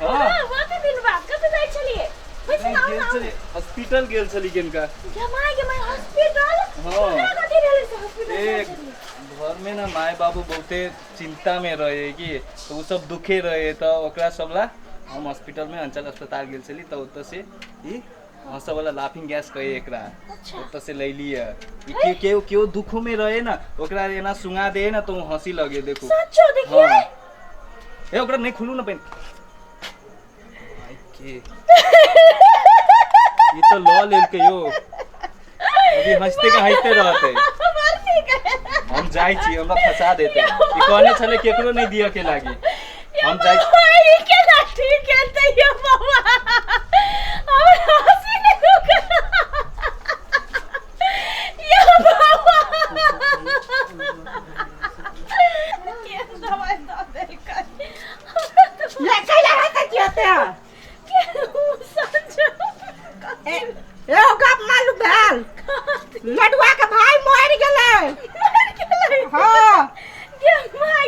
हां बहुत दिन बाद कब गई छलिए वैसे ना हॉस्पिटल गेल छली किनका जमाई के मैं हॉस्पिटल हां कथि रहले से हॉस्पिटल एक घर में ना माय बाबू बहुते चिंता में रहे कि तो वो सब दुखे रहे तो ओकरा सबला हम हॉस्पिटल में अंचल अस्पताल गेल छली तो ओत से ई हंस वाला लाफिंग गैस कहे एकरा ओत से ले लिए ई केओ दुखों में रहे ना ओकरा एना सुंगा दे ना तो हंसी लगे देखो सच्चो देखिए हां ए ओकरा नहीं खुलू ना पेन आई के ये तो लॉ लेल के यो अभी हंसते रहते हम जाई छी हमरा फंसा देते ई कहने छले केकरो नहीं दिया के लागी हम जाई ई के लाठी खेलते यो बाबा अब हंसी नहीं रुक यो बाबा ये दवाई दो दे कर ये कैला रहता कियाते संजो ए ओका मालूम भेल लडुआ के भाई मर गेलै हां के माय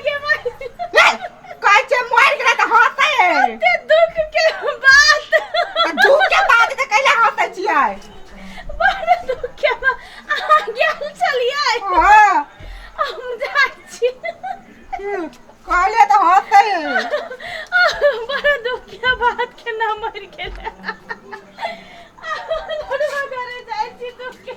कहै छै मर गेलै त हंसै ते दुख के बात दुख के बात त कैला हंसै छियै बड़ दुख के बात आ गेल चलिए हां हम जाइ छी कहले त हंसै बड़ दुख के बात के ना मर गेलै लड़वा घरे जाइ छी दुख के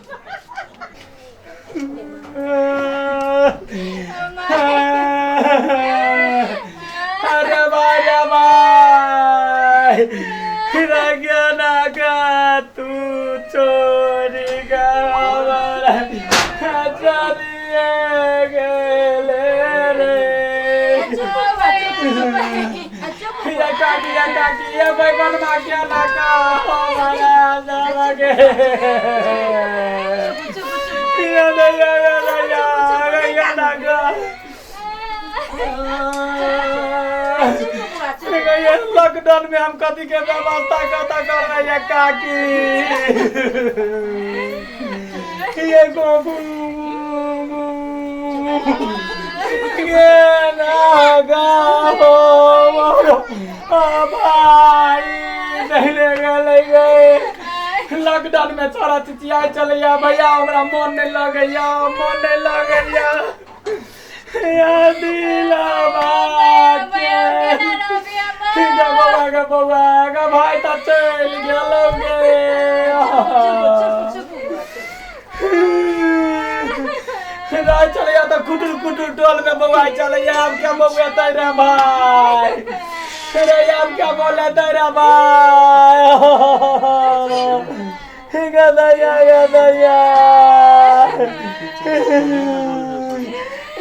अरे भाई रगना का तू चोरी का चलिए गेले रे या काकी ये बैगन माकिया ना का हमारा लगे या ना का ये लॉकडाउन में हम कथी के व्यवस्था कता कर रहे हैं काकी ये गोबू ये नागा हो भाई नहीं ले गए लॉकडाउन में छोरा चिचिया चलिया भैया हमरा मन नहीं लगैया या दिला बात बउआ का भाई त चल गेलो गे राय चलिया तो कुटुर टोल में बउआ चलिया अब क्या बउआ तेरा भाई अरे अब क्या बोला तेरा भाई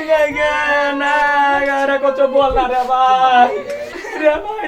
गदया ना अरे कुछ बोलना रे भाई रे बोल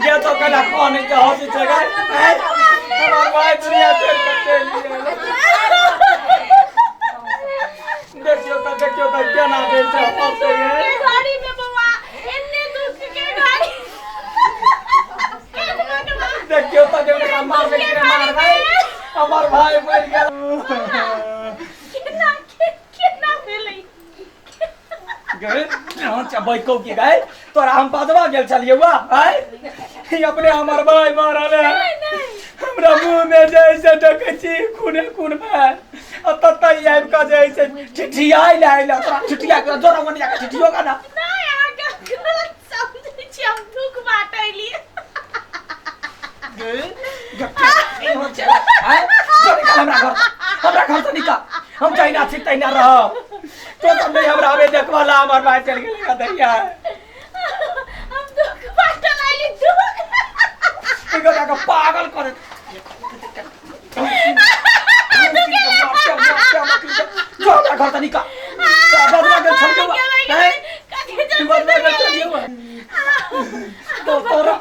ये तो कला कौन है हो सी जगह हमार भाई दुनिया चल के देखियो तो क्या ना दे से फंसे है गाड़ी में बवा इतने दुख के गाड़ी देखियो तो जब मार के मार भाई हमार भाई मर गया कितना भेलै गए हम चबई को के गए तोरा हम बाजवा गेल छलिए हुआ है अपने हमार भाई मारल है हमरा मुंह में जैसे डकची खून में ततई आइब का जैसे ठिठियाई लाइला तोरा ठिठिया के जोरा मन जाके ठिठियो का ना नहीं आगे गलत समझ छी हम दुख बाटैली ए हो चला है जो निकाल हमरा घर से निकाल हम चाइना छी तैना रह तो तुम नहीं हमरा आवे देखवाला हमार भाई चल गेल का दैया हम दुख बाटैली दुख इको का पागल करे जो हमरा घर से निकाल बदला के छल के है बदला के छल के तो तोरा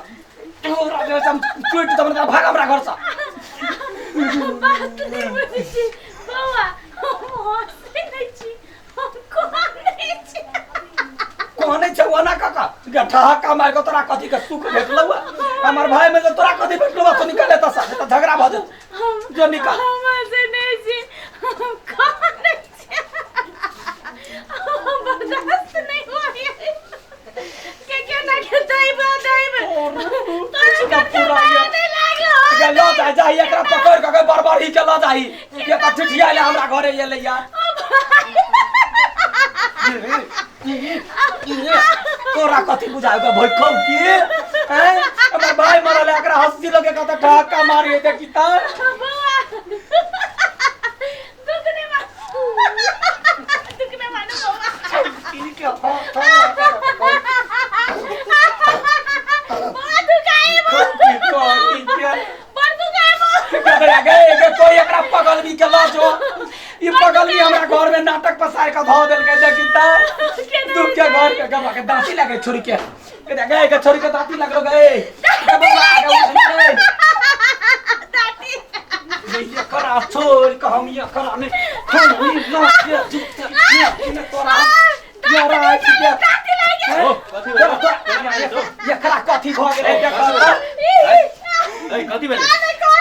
जैसे ना काका के ठहाका मार के तोरा कथी के सुख भेटलौ हमर भाई में तो तोरा कथी भेटलौ तो निकाले त साथे त झगड़ा भ जत जो निकाल हमसे नहीं जी कौन नहीं जी बर्दाश्त नहीं हुआ ये क्या ना के दाई तोरा कत्ते मारने लागो के लो जा एकरा पकड़ के बरबरी के ला जाई के त ठिठिया ले हमरा घरे ये ले यार तोरा कथी बुझाएगा भई खौ की हैं हमर भाई मरल एकरा हंसी लगे कत ठहाका मारी देखी त दुखने मानो बाबा की के कोई एकरा पगल भी के ला जो ई पगल भी हमरा घर में नाटक पसार के ध देल के देखी त दुख के घर के गवा के दांती लगे छोरी के गए के छोरी के दांती लग गए ये करा छोड़ के हम ये करा ने हम ना के जुत ने तोरा यार आई के कथी ये करा कथी भ गेलै ए कथी भेलै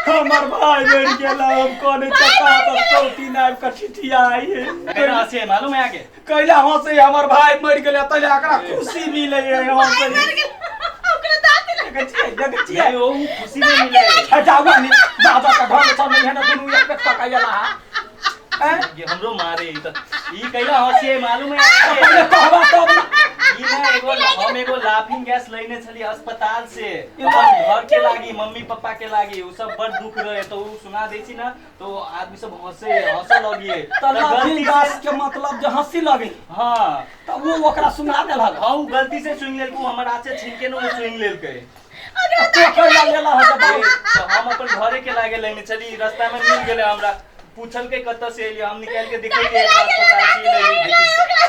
हमर भाई मर गेल हम कोने चक्का पर चौटी नाम के ठिठिया आई केना हंसे मालूम है आगे कैला हंसे हमर भाई मर गेल त एकरा खुशी मिले हंसे ओकरा दांत लगे छी नहीं वो खुशी में मिले जाऊगा नहीं दादा का घर सब नहीं है ना दुनु एक पेट पकाइला ये हमरो मारे ई कैला हंसे मालूम है पहले कहबा तब ई ना हम एगो लाफिंग गैस लेने छली अस्पताल से अपन घर के लागी मम्मी पापा के लागी उ सब बड़ दुख रहे तो उ सुना दै छी ना तो आदमी सब हंस लगिए त लाफिंग गैस के मतलब जे हंसी लगे हां त वो ओकरा सुना देलक हां उ गलती से सुन लेलकू हमर आछे छिनके न सुन लेलकै तो कैला लेला है तो हम अपन घरे के लागे लेने चली रास्ता में मिल गेले हमरा पूछल के कत से एलियो हम निकाल के देखै के अस्पताल से ले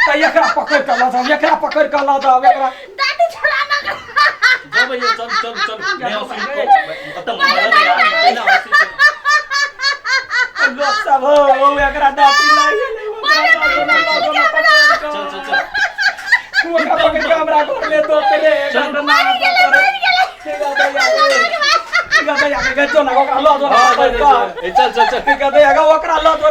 त एकरा पकड़ के ला जाओ एकरा पकड़ के ला जाओ एकरा दांत छुड़ाना जो भैया चल मैं उसी को खत्म कर दे यार पहला उसी से लोग सब हो एकरा दांती लागे चल वो पकड़ के हमरा घर ले दो तेरे चल ना ठीक है भैया के गजो ना ओकरा ला दो चल ठीक है भैया ओकरा ला दो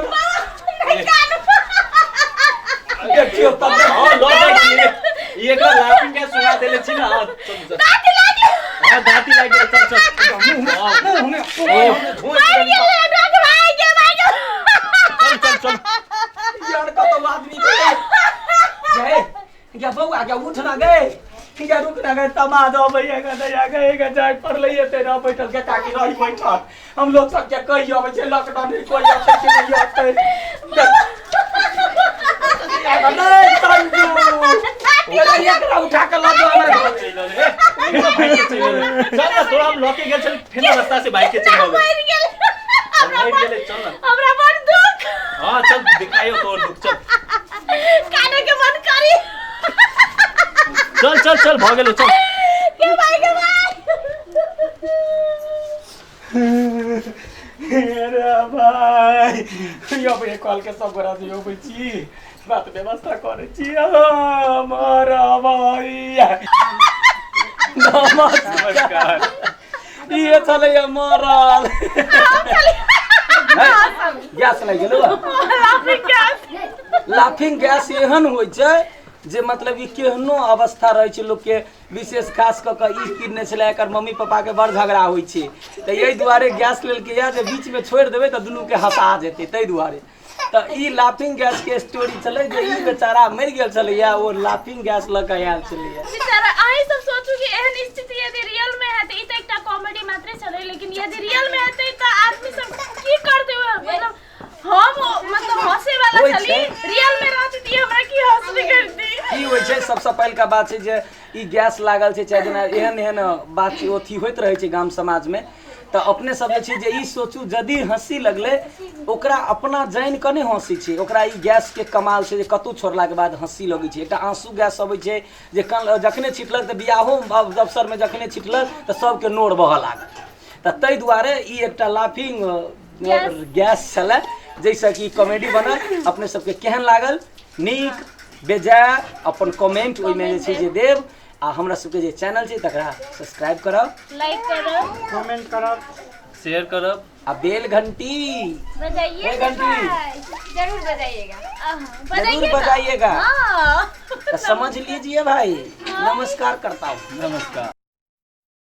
देखियो तब हां लो जाई ये एकरा लाफिंग के सुना देले छी ना चल दांत लागे हां दांती लागे चल मुंह में चल यार का तो आदमी गए क्या बउआ क्या उठ ना गए क्या रुक ना गए तमाजा भैया का दया गए का जाय पर लइए तेरा बैठल के काकी रही बैठल हम लोग सब क्या कहियो अब जे लॉकडाउन में कोई आते के नहीं आते नहीं संजू ये एकरा उठा के ला दो हमरा चल ना थोड़ा हम लौके गेल चल फिर रास्ता से बाइक के चल गए हम गेले चल ना हमरा बड़ दुख हां चल दिखाइयो तोर दुख चल काने के मन करी चल भ गेलो चल के भाई अरे भाई यो पे कॉल के सब करा दियो बची बात व्यवस्था करे छी हमारा भाई नमस्कार ये चले मरल गैस लग गेलो लाफिंग गैस एहन होय छै जे मतलब ई केहनो अवस्था रहे छै लोग के विशेष खास क के ई किरने छले एकर मम्मी पापा के बड़ झगड़ा होय छै त एही दुआरे गैस लेल के या जे बीच में छोड़ देबे त दुनू के हंसा जेते तै दुआरे त ई लाफिंग गैस के स्टोरी चले जे ई बेचारा मर गेल छले या ओ लाफिंग गैस ल के आयल छले बेचारा आइ सब सोचू कि एहन स्थिति यदि रियल में है त ई त एकटा कॉमेडी मात्र चले लेकिन यदि रियल में है त आदमी सब की करते हुए मतलब हम मतलब हंसे वाला चली रियल में रहती थी हमरा की हंसने करती ई होय छै सबसे पहिल का बात छै जे ई गैस लागल छै चाहे जेना एहन एहन बात ओथी होइत रहे छै गाम समाज में त अपने सब जे छै जे ई सोचू जदी हंसी लगले ओकरा अपना जान के नै हंसी छै ओकरा ई गैस के कमाल छै जे कतौ छोड़ला के बाद हंसी लगै छै एकटा आंसू गैस अबै छै जे जखने छिटलक त बियाहो अवसर में जखने छिटलक त सबके नोर बह लागल त तै दुआरे ई एकटा लाफिंग गैस छले जैसा कि कॉमेडी बनल अपने सबके केहन लागल नीक बेजाय अपन कमेंट ओहिमे जे छै जे देब आ हमरा सबके जे चैनल छै तकरा सब्सक्राइब करब, लाइक करब, कमेंट करब, शेयर करब आ बेल घंटी बजाइए घंटी जरूर बजाइएगा। जरूर बजाइएगा। हाँ तो समझ लीजिए भाई, नमस्कार करता हूँ। नमस्कार।